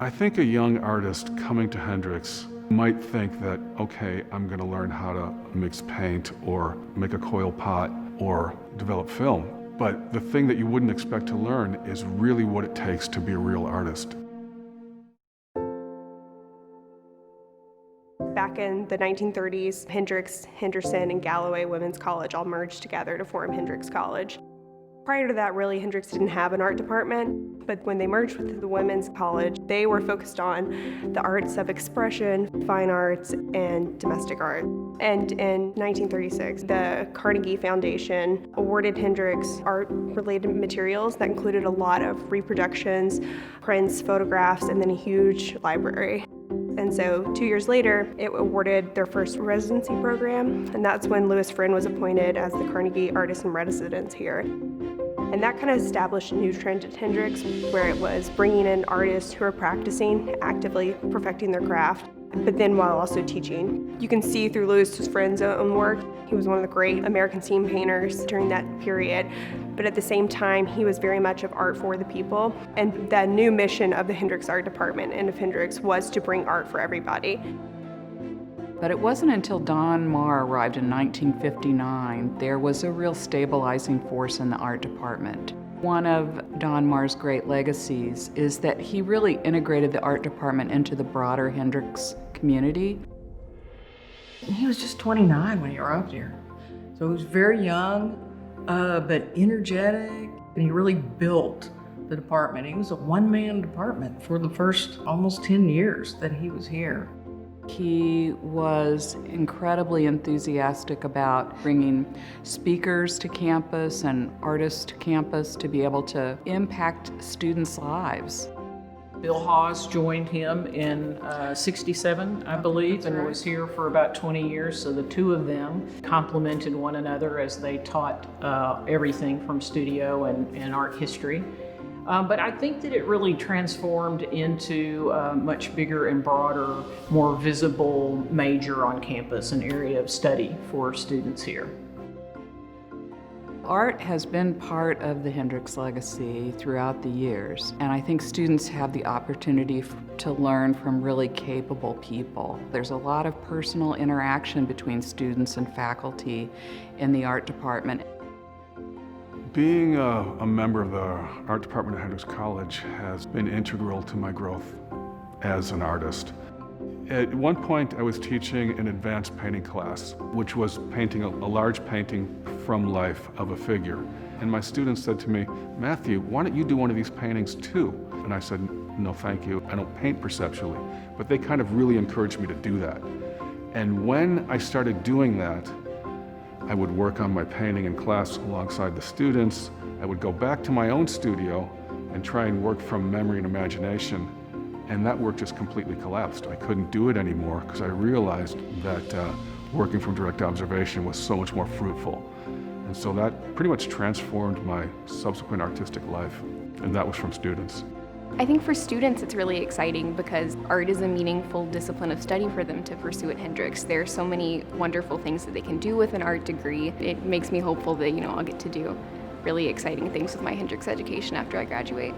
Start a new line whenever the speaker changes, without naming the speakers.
I think a young artist coming to Hendrix might think that, okay, I'm going to learn how to mix paint or make a coil pot or develop film. But the thing that you wouldn't expect to learn is really what it takes to be a real artist.
Back in the 1930s, Hendrix, Henderson, and Galloway Women's College all merged together to form Hendrix College. Prior to that, really, Hendrix didn't have an art department, but when they merged with the Women's College, they were focused on the arts of expression, fine arts, and domestic art. And in 1936, the Carnegie Foundation awarded Hendrix art-related materials that included a lot of reproductions, prints, photographs, and then a huge library. And so 2 years later, it awarded their first residency program, and that's when Louis Friend was appointed as the Carnegie Artist in Residence here. And that kind of established a new trend at Hendrix, where it was bringing in artists who are practicing, actively perfecting their craft, but then while also teaching. You can see through Louis Friend's own work, he was one of the great American scene painters during that period, but at the same time, he was very much of art for the people. And the new mission of the Hendrix Art Department and of Hendrix was to bring art for everybody.
But it wasn't until Don Marr arrived in 1959 there was a real stabilizing force in the art department. One of Don Marr's great legacies is that he really integrated the art department into the broader Hendrix community.
He was just 29 when he arrived here. So he was very young, but energetic, and he really built the department. He was a one-man department for the first almost 10 years that he was here.
He was incredibly enthusiastic about bringing speakers to campus and artists to campus to be able to impact students' lives.
Bill Hawes joined him in '67, I believe, and was here for about 20 years. So the two of them complemented one another as they taught everything from studio and art history. But I think that it really transformed into a much bigger and broader, more visible major on campus, an area of study for students here.
Art has been part of the Hendrix legacy throughout the years, and I think students have the opportunity to learn from really capable people. There's a lot of personal interaction between students and faculty in the art department.
Being a member of the art department at Hendrix College has been integral to my growth as an artist. At one point, I was teaching an advanced painting class, which was painting a large painting from life of a figure. And my students said to me, "Matthew, why don't you do one of these paintings too?" And I said, "No, thank you. I don't paint perceptually." But they kind of really encouraged me to do that. And when I started doing that, I would work on my painting in class alongside the students. I would go back to my own studio and try and work from memory and imagination. And that work just completely collapsed. I couldn't do it anymore because I realized that working from direct observation was so much more fruitful. And so that pretty much transformed my subsequent artistic life. And that was from students.
I think for students it's really exciting because art is a meaningful discipline of study for them to pursue at Hendrix. There are so many wonderful things that they can do with an art degree. It makes me hopeful that, I'll get to do really exciting things with my Hendrix education after I graduate.